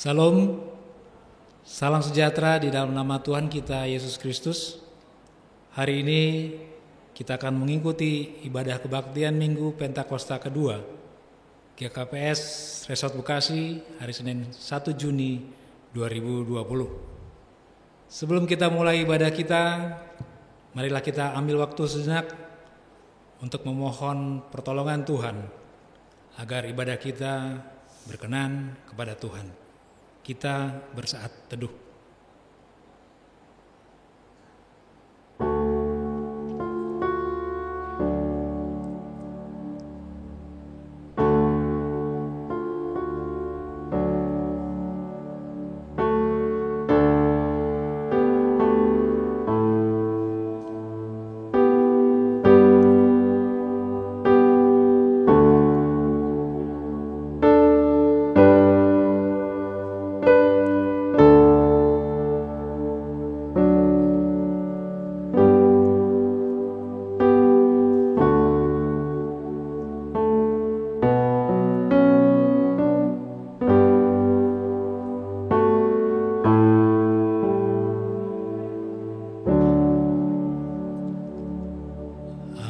Salam, salam sejahtera di dalam nama Tuhan kita Yesus Kristus. Hari ini kita akan mengikuti ibadah kebaktian Minggu Pentakosta kedua GKPS Resort Bekasi hari Senin 1 Juni 2020. Sebelum kita mulai ibadah kita, marilah kita ambil waktu sejenak untuk memohon pertolongan Tuhan agar ibadah kita berkenan kepada Tuhan. Kita bersaat teduh.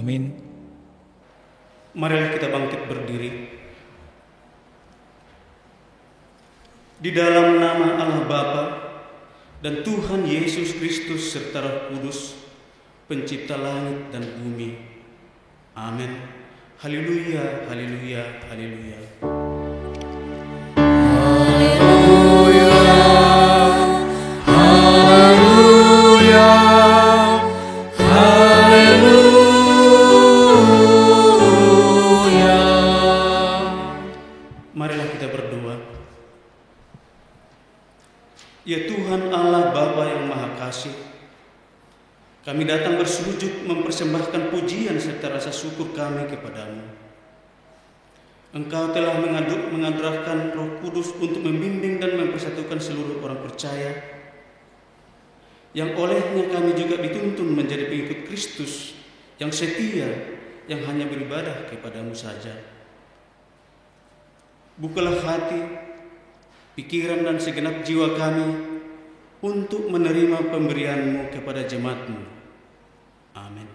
Amin. Marilah kita bangkit berdiri. Di dalam nama Allah Bapa dan Tuhan Yesus Kristus serta Roh Kudus, pencipta langit dan bumi. Amin. Haleluya, haleluya, haleluya. Marilah kita berdoa. Ya Tuhan Allah Bapa yang Maha Kasih, kami datang bersujud mempersembahkan pujian serta rasa syukur kami kepadamu. Engkau telah menganugerahkan Roh Kudus untuk membimbing dan mempersatukan seluruh orang percaya, yang olehnya kami juga dituntun menjadi pengikut Kristus yang setia, yang hanya beribadah kepadamu saja. Bukalah hati, pikiran dan segenap jiwa kami untuk menerima pemberian-Mu kepada jemaat-Mu. Amin.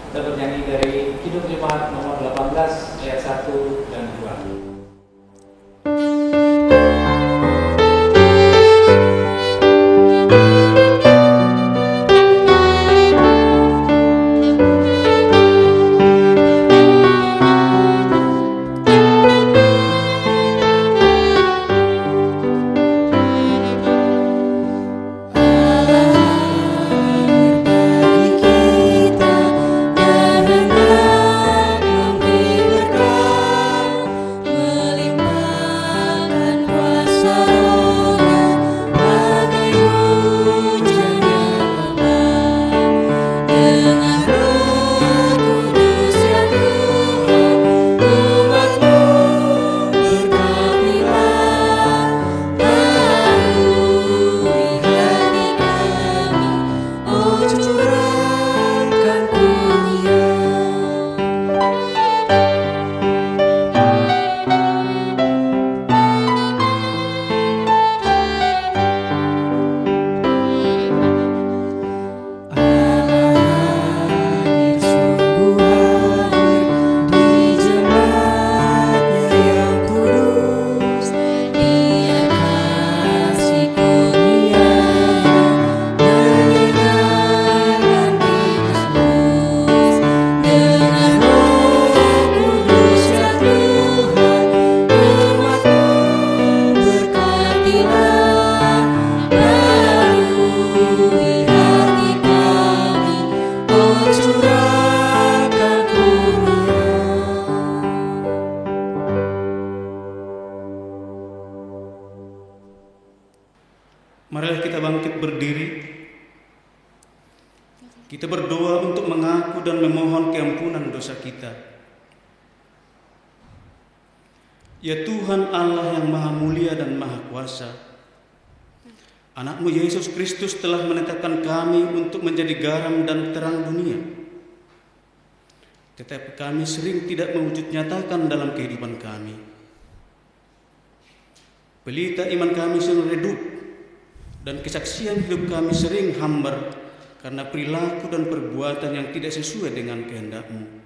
Kita bernyanyi dari Kidung Jemaat nomor 18 ayat 1 dan 2. Marilah kita bangkit berdiri. Kita berdoa untuk mengaku dan memohon keampunan dosa kita. Ya Tuhan Allah yang Maha Mulia dan Maha Kuasa, Anak-Mu Yesus Kristus telah menetapkan kami untuk menjadi garam dan terang dunia. Tetapi kami sering tidak mewujud nyatakan dalam kehidupan kami. pelita iman kami sering redup, dan kesaksian hidup kami sering hambar karena perilaku dan perbuatan yang tidak sesuai dengan kehendak-Mu.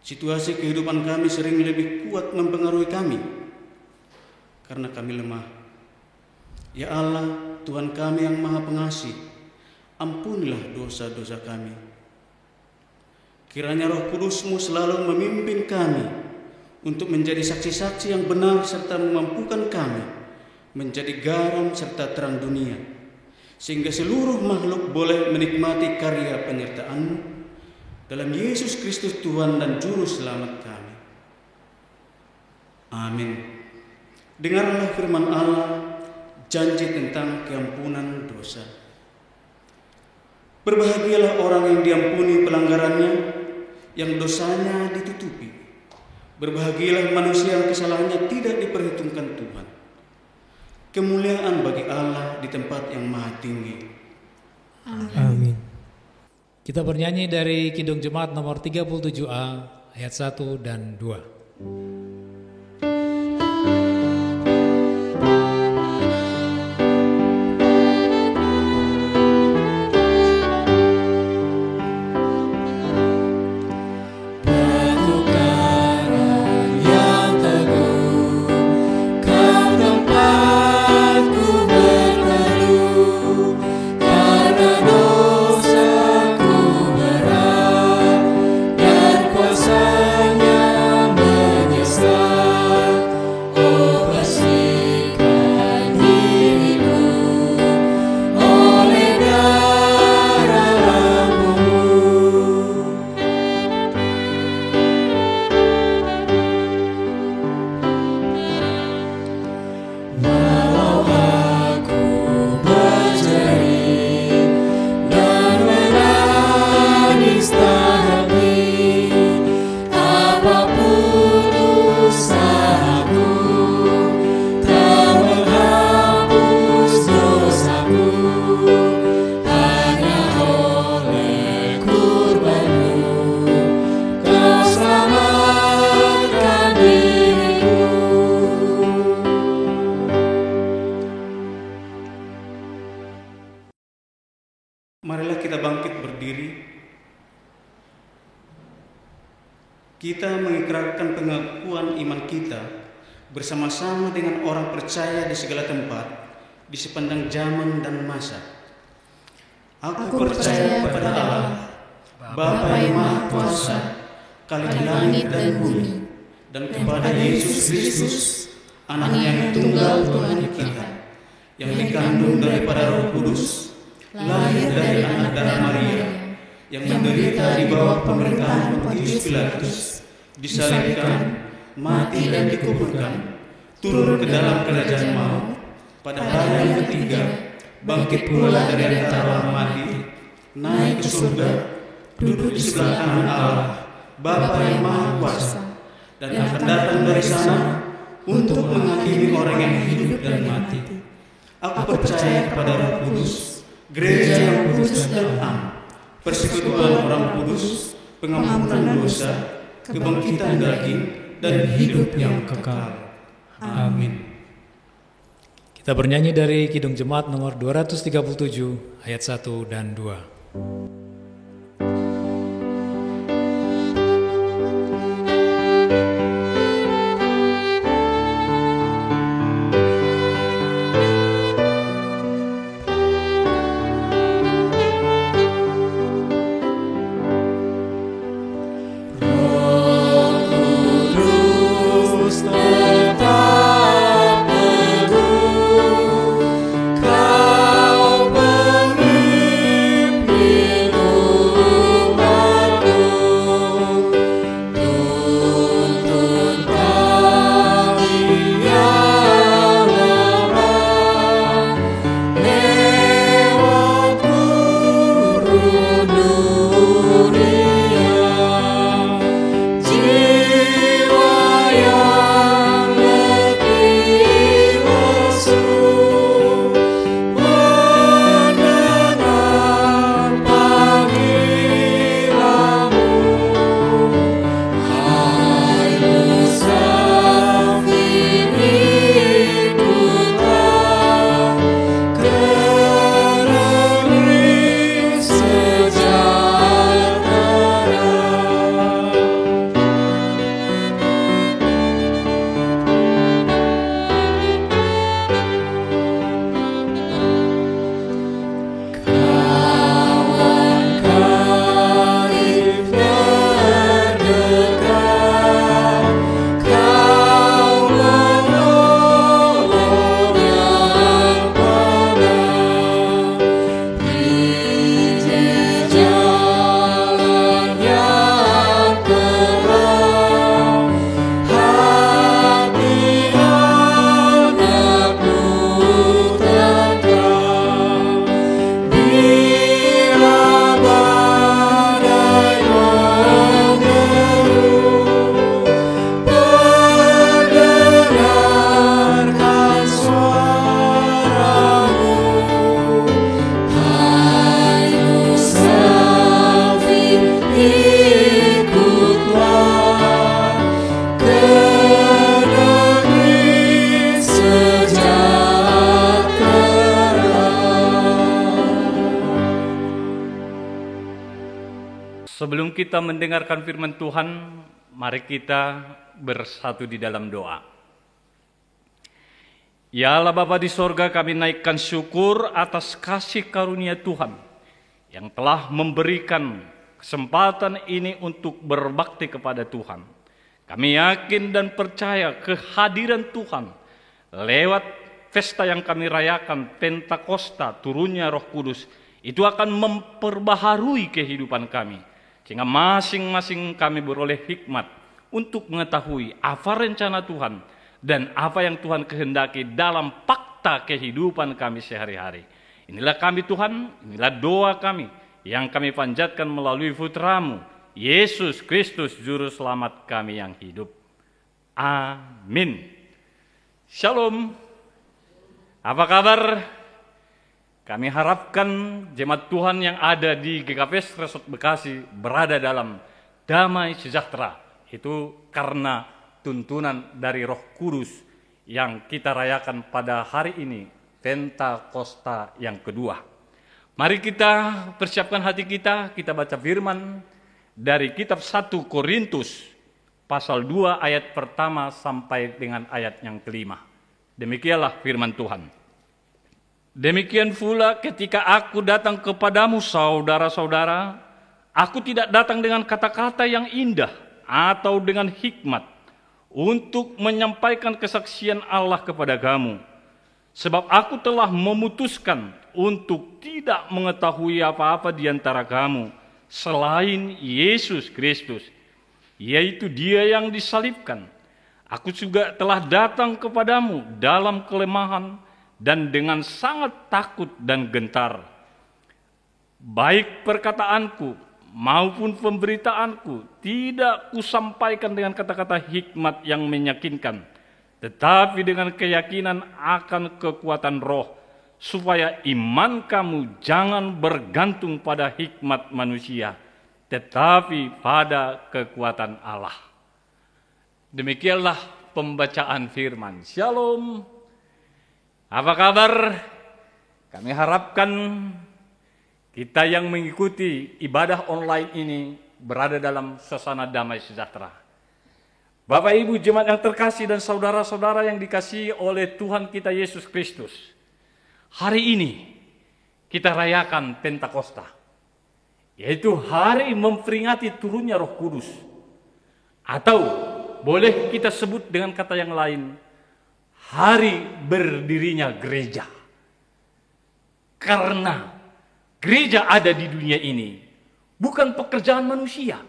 Situasi kehidupan kami sering lebih kuat mempengaruhi kami karena kami lemah. Ya Allah, Tuhan kami yang Maha Pengasih, ampunilah dosa-dosa kami. Kiranya Roh Kudus-Mu selalu memimpin kami untuk menjadi saksi-saksi yang benar serta memampukan kami menjadi garam serta terang dunia, sehingga seluruh makhluk boleh menikmati karya penyertaan-Mu dalam Yesus Kristus Tuhan dan Juru Selamat kami. Amin. Dengarlah firman Allah, janji tentang keampunan dosa. Berbahagialah orang yang diampuni pelanggarannya, yang dosanya ditutupi. Berbahagialah manusia yang kesalahannya tidak diperhitungkan Tuhan. Kemuliaan bagi Allah di tempat yang maha tinggi. Amin. Kita bernyanyi dari Kidung Jemaat nomor 37A ayat 1 dan 2. Marilah kita bangkit berdiri. Kita mengikrarkan pengakuan iman kita bersama-sama dengan orang percaya di segala tempat, di sepanjang zaman dan masa. Aku percaya kepada Allah, Bapa yang Maha Kuasa, Kali langit dan bumi, dan kepada Yesus Kristus, Anak yang tunggal Tuhan kita, yang dikandung daripada Roh Kudus, lahir dari anak darah Maria, yang menderita di bawah pemerintahan Pontius Pilatus, disalibkan, mati dan dikuburkan, turun ke dalam kerajaan maut, pada hari yang ketiga bangkit pula dari antara orang mati, naik ke surga, duduk di sebelah kanan Allah, Bapa yang Maha Kuasa, dan akan datang dari sana untuk menghakimi orang yang hidup dan mati. Aku percaya kepada Roh Kudus, gereja yang kudus dan am, persekutuan orang kudus, pengampunan dosa, kebangkitan daging, dan hidup yang kekal. Amin. Kita bernyanyi dari Kidung Jemaat nomor 237 ayat 1 dan 2. Sebelum kita mendengarkan firman Tuhan, mari kita bersatu di dalam doa. Ya Allah Bapa di sorga, kami naikkan syukur atas kasih karunia Tuhan yang telah memberikan kesempatan ini untuk berbakti kepada Tuhan. Kami yakin dan percaya kehadiran Tuhan lewat pesta yang kami rayakan, Pentakosta, turunnya Roh Kudus, itu akan memperbaharui kehidupan kami. Sehingga masing-masing kami beroleh hikmat untuk mengetahui apa rencana Tuhan dan apa yang Tuhan kehendaki dalam fakta kehidupan kami sehari-hari. Inilah kami Tuhan, inilah doa kami yang kami panjatkan melalui putra-Mu, Yesus Kristus, Juru Selamat kami yang hidup. Amin. Shalom. Apa kabar? Kami harapkan jemaat Tuhan yang ada di GKP Resort Bekasi berada dalam damai sejahtera. Itu karena tuntunan dari Roh Kudus yang kita rayakan pada hari ini, Pentakosta yang kedua. Mari kita persiapkan hati kita baca firman dari kitab 1 Korintus pasal 2 ayat pertama sampai dengan ayat yang kelima. Demikianlah firman Tuhan. Demikian pula ketika aku datang kepadamu saudara-saudara, aku tidak datang dengan kata-kata yang indah atau dengan hikmat untuk menyampaikan kesaksian Allah kepada kamu. Sebab aku telah memutuskan untuk tidak mengetahui apa-apa di antara kamu selain Yesus Kristus, yaitu Dia yang disalibkan. Aku juga telah datang kepadamu dalam kelemahan dan dengan sangat takut dan gentar. Baik perkataanku maupun pemberitaanku tidak kusampaikan dengan kata-kata hikmat yang meyakinkan, tetapi dengan keyakinan akan kekuatan roh, supaya iman kamu jangan bergantung pada hikmat manusia, tetapi pada kekuatan Allah. Demikianlah pembacaan firman. Shalom. Apa kabar? Kami harapkan kita yang mengikuti ibadah online ini berada dalam suasana damai sejahtera. Bapak Ibu jemaat yang terkasih dan saudara-saudara yang dikasihi oleh Tuhan kita Yesus Kristus. Hari ini kita rayakan Pentakosta, yaitu hari memperingati turunnya Roh Kudus. Atau boleh kita sebut dengan kata yang lain, hari berdirinya gereja. Karena gereja ada di dunia ini bukan pekerjaan manusia,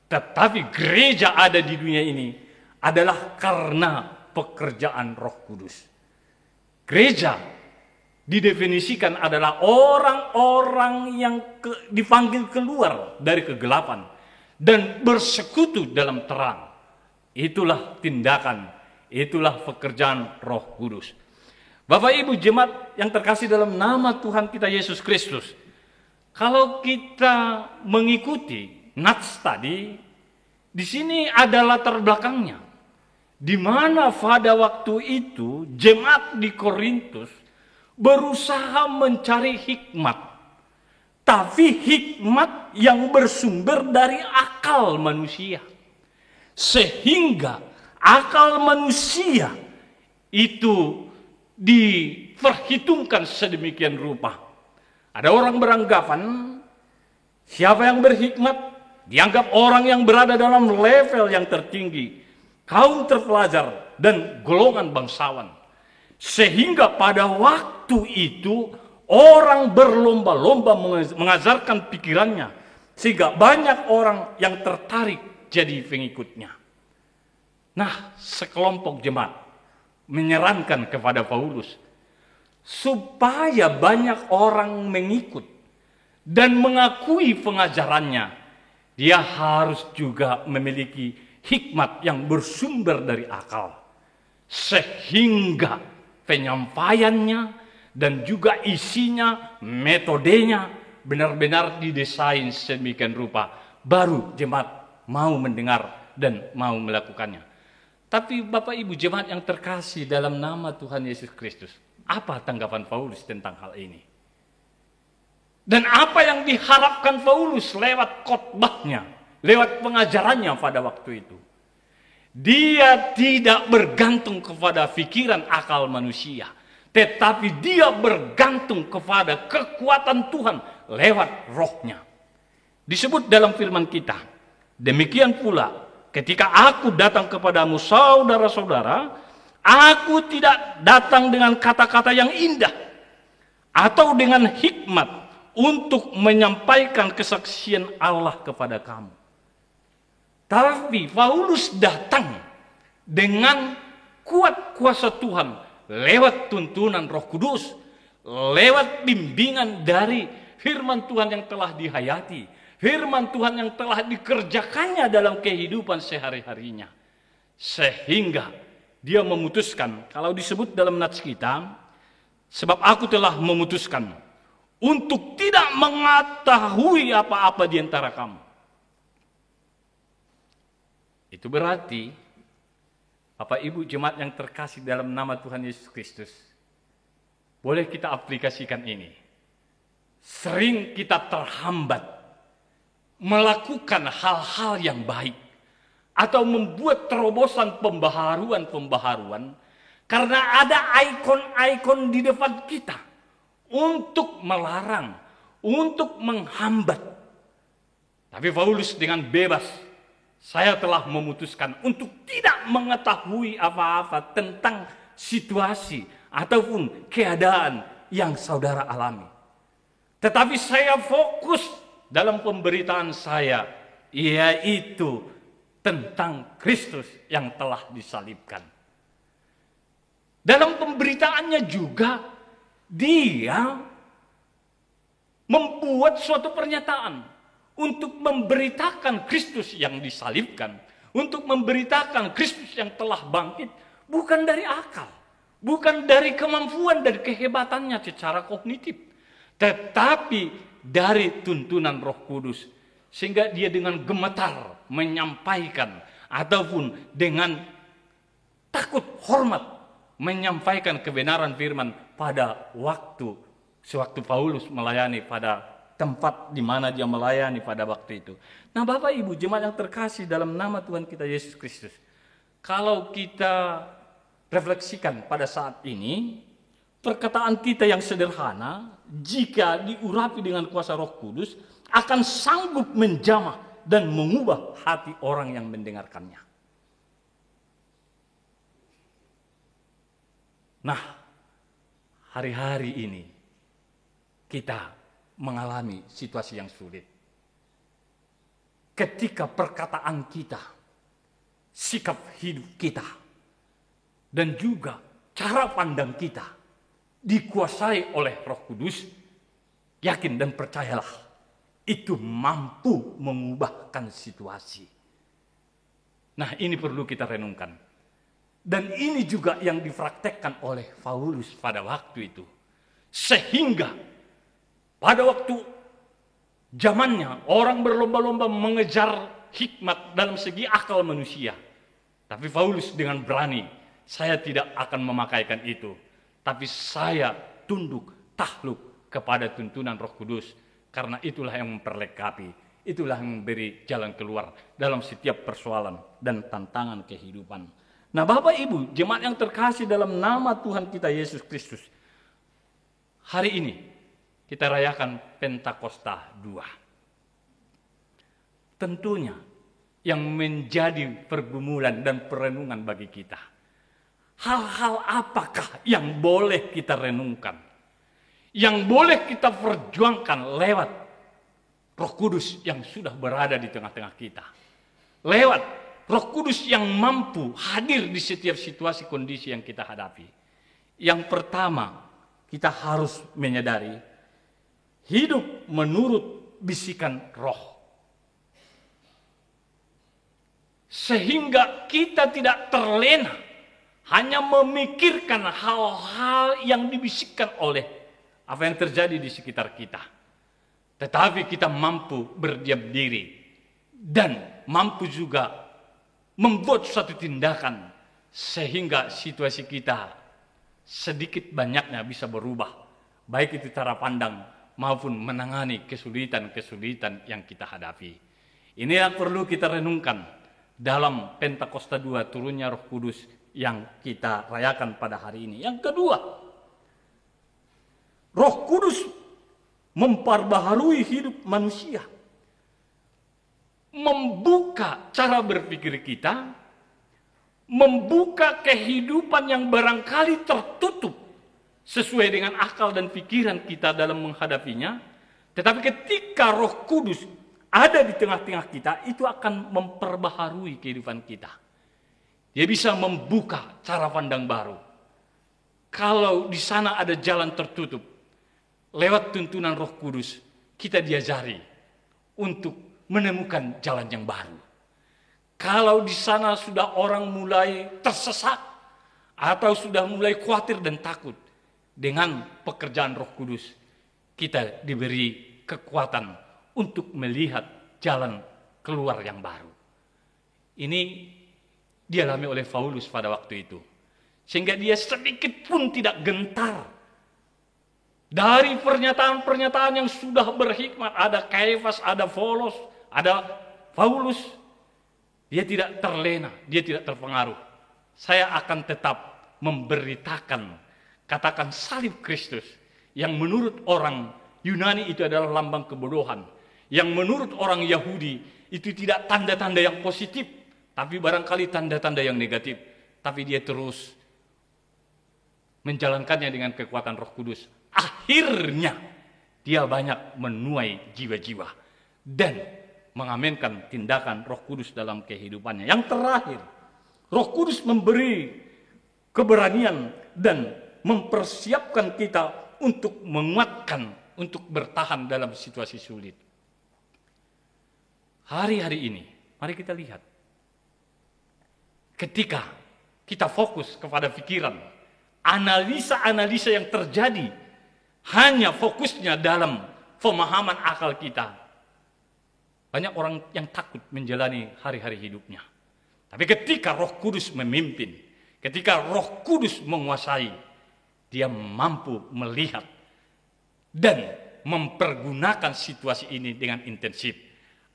tetapi gereja ada di dunia ini adalah karena pekerjaan Roh Kudus. Gereja didefinisikan adalah orang-orang yang dipanggil keluar dari kegelapan dan bersekutu dalam terang. Itulah tindakan, itulah pekerjaan Roh Kudus. Bapak Ibu jemaat yang terkasih dalam nama Tuhan kita Yesus Kristus, kalau kita mengikuti nats tadi, di sini ada latar belakangnya, di mana pada waktu itu jemaat di Korintus berusaha mencari hikmat, tapi hikmat yang bersumber dari akal manusia, sehingga akal manusia itu diperhitungkan sedemikian rupa. Ada orang beranggapan siapa yang berhikmat dianggap orang yang berada dalam level yang tertinggi, kaum terpelajar dan golongan bangsawan. Sehingga pada waktu itu orang berlomba-lomba mengajarkan pikirannya, sehingga banyak orang yang tertarik jadi pengikutnya. Nah, sekelompok jemaat menyarankan kepada Paulus supaya banyak orang mengikut dan mengakui pengajarannya, dia harus juga memiliki hikmat yang bersumber dari akal, sehingga penyampaiannya dan juga isinya, metodenya benar-benar didesain sedemikian rupa, baru jemaat mau mendengar dan mau melakukannya. Tapi Bapak Ibu jemaat yang terkasih dalam nama Tuhan Yesus Kristus, apa tanggapan Paulus tentang hal ini? Dan apa yang diharapkan Paulus lewat khotbahnya, lewat pengajarannya pada waktu itu. Dia tidak bergantung kepada pikiran akal manusia, tetapi dia bergantung kepada kekuatan Tuhan lewat rohnya. Disebut dalam firman kita, demikian pula ketika aku datang kepadamu saudara-saudara, aku tidak datang dengan kata-kata yang indah atau dengan hikmat untuk menyampaikan kesaksian Allah kepada kamu. Tapi Paulus datang dengan kuat kuasa Tuhan lewat tuntunan Roh Kudus, lewat bimbingan dari firman Tuhan yang telah dihayati, firman Tuhan yang telah dikerjakannya dalam kehidupan sehari-harinya. Sehingga dia memutuskan, kalau disebut dalam nats kita, sebab aku telah memutuskan untuk tidak mengetahui apa-apa di antara kamu. Itu berarti, Bapak Ibu jemaat yang terkasih dalam nama Tuhan Yesus Kristus, boleh kita aplikasikan ini. Sering kita terhambat melakukan hal-hal yang baik atau membuat terobosan pembaharuan karena ada ikon-ikon di depan kita untuk melarang, untuk menghambat. Tapi Paulus dengan bebas, saya telah memutuskan untuk tidak mengetahui apa-apa tentang situasi ataupun keadaan yang saudara alami. Tetapi saya fokus dalam pemberitaan saya, yaitu tentang Kristus yang telah disalibkan. Dalam pemberitaannya juga, dia membuat suatu pernyataan untuk memberitakan Kristus yang disalibkan, untuk memberitakan Kristus yang telah bangkit, bukan dari akal, bukan dari kemampuan dan kehebatannya secara kognitif, tetapi dari tuntunan Roh Kudus. Sehingga dia dengan gemetar menyampaikan, ataupun dengan takut hormat menyampaikan kebenaran firman pada sewaktu Paulus melayani pada tempat di mana dia melayani pada waktu itu. Nah, Bapak Ibu jemaat yang terkasih dalam nama Tuhan kita Yesus Kristus, kalau kita refleksikan pada saat ini, perkataan kita yang sederhana, jika diurapi dengan kuasa Roh Kudus, akan sanggup menjamah dan mengubah hati orang yang mendengarkannya. Nah, hari-hari ini kita mengalami situasi yang sulit. Ketika perkataan kita, sikap hidup kita, dan juga cara pandang kita dikuasai oleh Roh Kudus, yakin dan percayalah, itu mampu mengubahkan situasi. Nah, ini perlu kita renungkan. Dan ini juga yang dipraktekkan oleh Paulus pada waktu itu. Sehingga pada waktu zamannya orang berlomba-lomba mengejar hikmat dalam segi akal manusia. Tapi Paulus dengan berani, saya tidak akan memakaikan itu. Tapi saya tunduk, takluk kepada tuntunan Roh Kudus. Karena itulah yang memperlengkapi, itulah yang memberi jalan keluar dalam setiap persoalan dan tantangan kehidupan. Nah, Bapak Ibu, jemaat yang terkasih dalam nama Tuhan kita Yesus Kristus, hari ini kita rayakan Pentakosta 2. Tentunya yang menjadi pergumulan dan perenungan bagi kita, hal-hal apakah yang boleh kita renungkan, yang boleh kita perjuangkan lewat Roh Kudus yang sudah berada di tengah-tengah kita, lewat Roh Kudus yang mampu hadir di setiap situasi kondisi yang kita hadapi. Yang pertama, kita harus menyadari hidup menurut bisikan Roh. Sehingga kita tidak terlena hanya memikirkan hal-hal yang dibisikkan oleh apa yang terjadi di sekitar kita. Tetapi kita mampu berdiam diri dan mampu juga membuat suatu tindakan sehingga situasi kita sedikit banyaknya bisa berubah. Baik itu cara pandang maupun menangani kesulitan-kesulitan yang kita hadapi. Ini yang perlu kita renungkan dalam Pentakosta 2, turunnya Roh Kudus yang kita rayakan pada hari ini. Yang kedua, Roh Kudus memperbaharui hidup manusia, membuka cara berpikir kita, membuka kehidupan yang barangkali tertutup sesuai dengan akal dan pikiran kita dalam menghadapinya. Tetapi ketika Roh Kudus ada di tengah-tengah kita, itu akan memperbaharui kehidupan kita. Dia bisa membuka cara pandang baru. Kalau di sana ada jalan tertutup, lewat tuntunan Roh Kudus, kita diajari untuk menemukan jalan yang baru. Kalau di sana sudah orang mulai tersesat, atau sudah mulai khawatir dan takut, dengan pekerjaan Roh Kudus, kita diberi kekuatan untuk melihat jalan keluar yang baru. Ini dialami oleh Paulus pada waktu itu. Sehingga dia sedikit pun tidak gentar dari pernyataan-pernyataan yang sudah berhikmat. Ada Kefas, ada Apolos, ada Paulus. Dia tidak terlena, dia tidak terpengaruh. Saya akan tetap memberitakan, katakan salib Kristus, yang menurut orang Yunani itu adalah lambang kebodohan, yang menurut orang Yahudi itu tidak tanda-tanda yang positif, tapi barangkali tanda-tanda yang negatif. Tapi dia terus menjalankannya dengan kekuatan Roh Kudus. Akhirnya dia banyak menuai jiwa-jiwa dan mengaminkan tindakan Roh Kudus dalam kehidupannya. Yang terakhir, Roh Kudus memberi keberanian dan mempersiapkan kita untuk menguatkan, untuk bertahan dalam situasi sulit. Hari-hari ini, mari kita lihat. Ketika kita fokus kepada pikiran, analisa-analisa yang terjadi hanya fokusnya dalam pemahaman akal kita, banyak orang yang takut menjalani hari-hari hidupnya. Tapi ketika Roh Kudus memimpin, ketika Roh Kudus menguasai, dia mampu melihat dan mempergunakan situasi ini dengan intensif.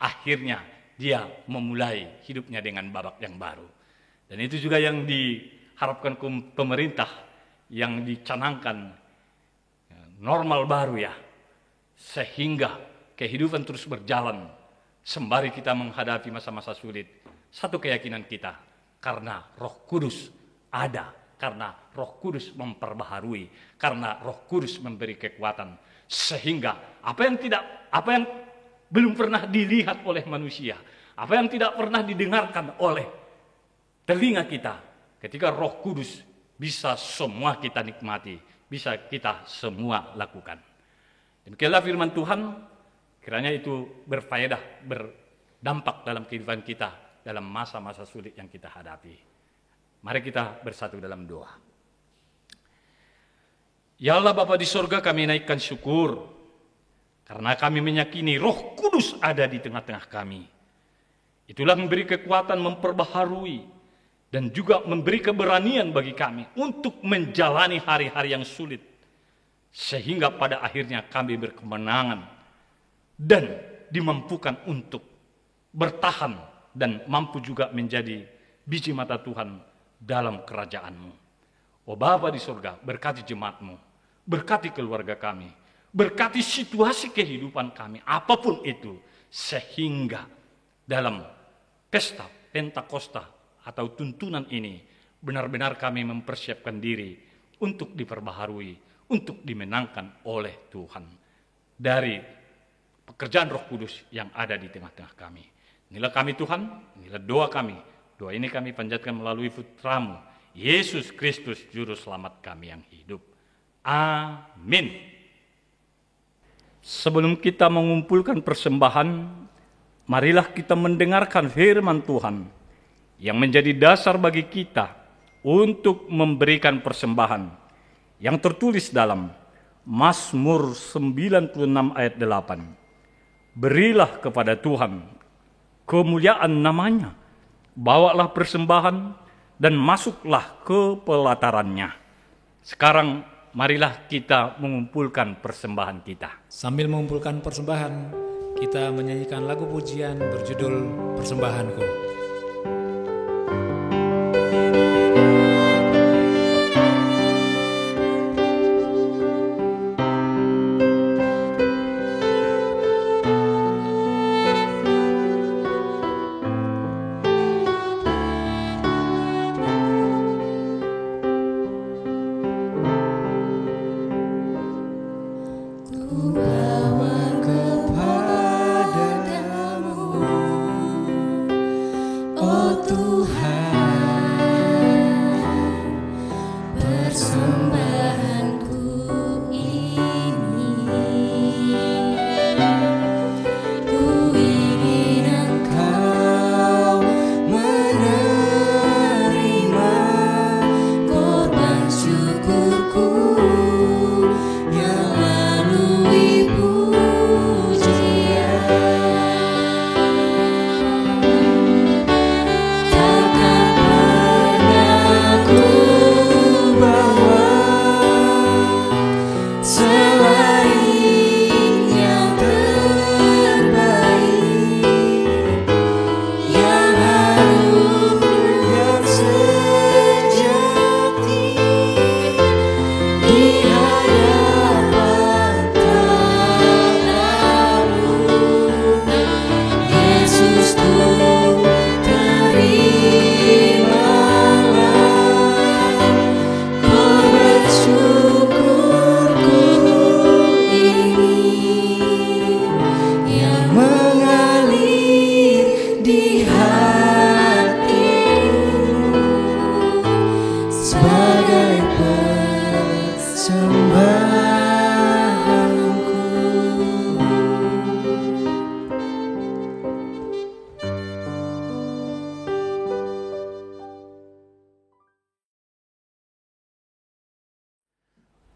Akhirnya dia memulai hidupnya dengan babak yang baru. Dan itu juga yang diharapkan pemerintah, yang dicanangkan normal baru ya, sehingga kehidupan terus berjalan sembari kita menghadapi masa-masa sulit. Satu keyakinan kita, karena Roh Kudus ada, karena Roh Kudus memperbaharui, karena Roh Kudus memberi kekuatan, sehingga apa yang belum pernah dilihat oleh manusia, apa yang tidak pernah didengarkan oleh telinga kita, ketika Roh Kudus bisa semua kita nikmati, bisa kita semua lakukan. Demikianlah firman Tuhan, kiranya itu berfaedah, berdampak dalam kehidupan kita dalam masa-masa sulit yang kita hadapi. Mari kita bersatu dalam doa. Ya Allah Bapa di sorga, kami naikkan syukur karena kami meyakini Roh Kudus ada di tengah-tengah kami. Itulah memberi kekuatan, memperbaharui, dan juga memberi keberanian bagi kami untuk menjalani hari-hari yang sulit, sehingga pada akhirnya kami berkemenangan dan dimampukan untuk bertahan dan mampu juga menjadi biji mata Tuhan dalam kerajaan-Mu. Oh Bapa di surga, berkati jemaat-Mu, berkati keluarga kami, berkati situasi kehidupan kami, apapun itu, sehingga dalam pesta Pentakosta atau tuntunan ini benar-benar kami mempersiapkan diri untuk diperbaharui, untuk dimenangkan oleh Tuhan dari pekerjaan Roh Kudus yang ada di tengah-tengah kami. Inilah kami Tuhan, inilah doa kami. Doa ini kami panjatkan melalui Putra-Mu, Yesus Kristus, Juru Selamat kami yang hidup. Amin. Sebelum kita mengumpulkan persembahan, marilah kita mendengarkan firman Tuhan yang menjadi dasar bagi kita untuk memberikan persembahan, yang tertulis dalam Mazmur 96 ayat 8. Berilah kepada Tuhan kemuliaan namanya, bawalah persembahan dan masuklah ke pelatarannya. Sekarang marilah kita mengumpulkan persembahan kita. Sambil mengumpulkan persembahan, kita menyanyikan lagu pujian berjudul Persembahanku.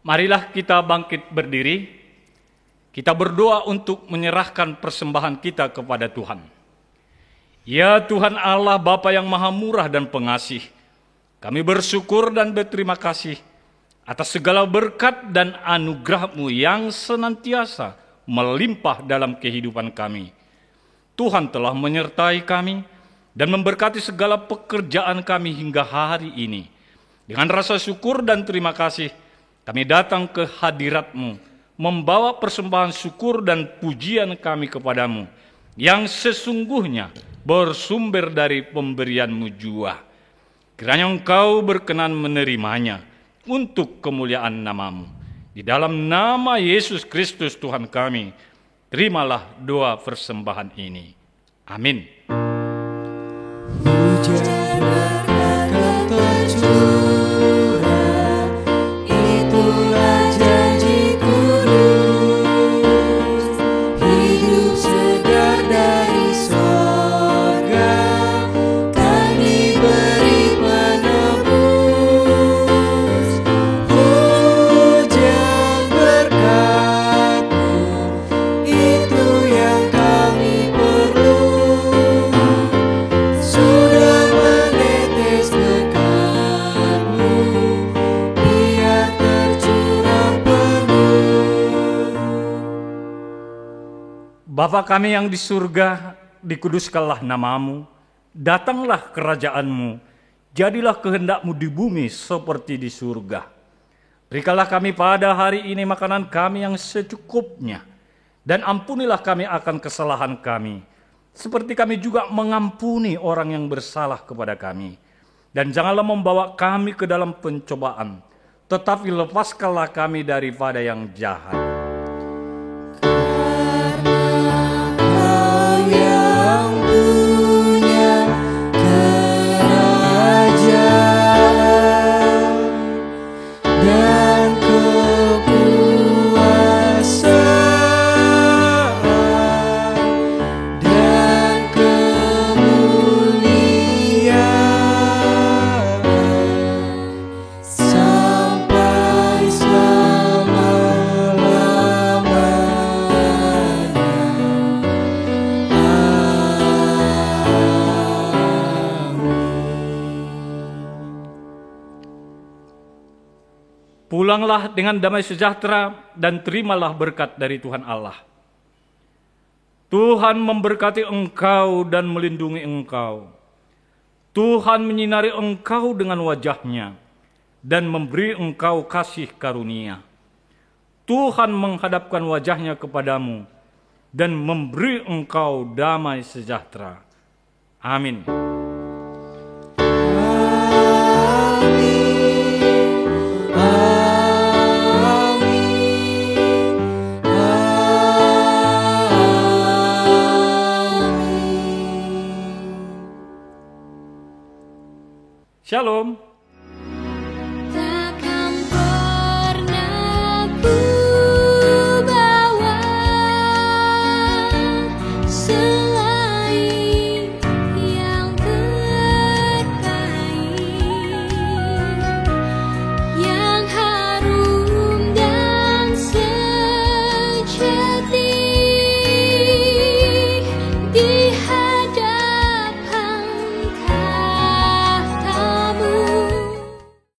Marilah kita bangkit berdiri, kita berdoa untuk menyerahkan persembahan kita kepada Tuhan. Ya Tuhan Allah Bapa yang Maha Murah dan Pengasih, kami bersyukur dan berterima kasih atas segala berkat dan anugerah-Mu yang senantiasa melimpah dalam kehidupan kami. Tuhan telah menyertai kami dan memberkati segala pekerjaan kami hingga hari ini. Dengan rasa syukur dan terima kasih, kami datang ke hadirat-Mu, membawa persembahan syukur dan pujian kami kepadamu, yang sesungguhnya bersumber dari pemberian-Mu jua. Kiranya Engkau berkenan menerimanya untuk kemuliaan nama-Mu. Di dalam nama Yesus Kristus Tuhan kami, terimalah doa persembahan ini. Amin. Bapa kami yang di surga, dikuduskanlah nama-Mu, datanglah kerajaan-Mu, jadilah kehendak-Mu di bumi seperti di surga. Berikanlah kami pada hari ini makanan kami yang secukupnya, dan ampunilah kami akan kesalahan kami, seperti kami juga mengampuni orang yang bersalah kepada kami. Dan janganlah membawa kami ke dalam pencobaan, tetapi lepaskanlah kami daripada yang jahat. Sampai selama Pulanglah dengan damai sejahtera dan terimalah berkat dari Tuhan Allah. Tuhan memberkati engkau dan melindungi engkau. Tuhan menyinari engkau dengan wajah-Nya dan memberi engkau kasih karunia. Tuhan menghadapkan wajah-Nya kepadamu dan memberi engkau damai sejahtera. Amin. Shalom.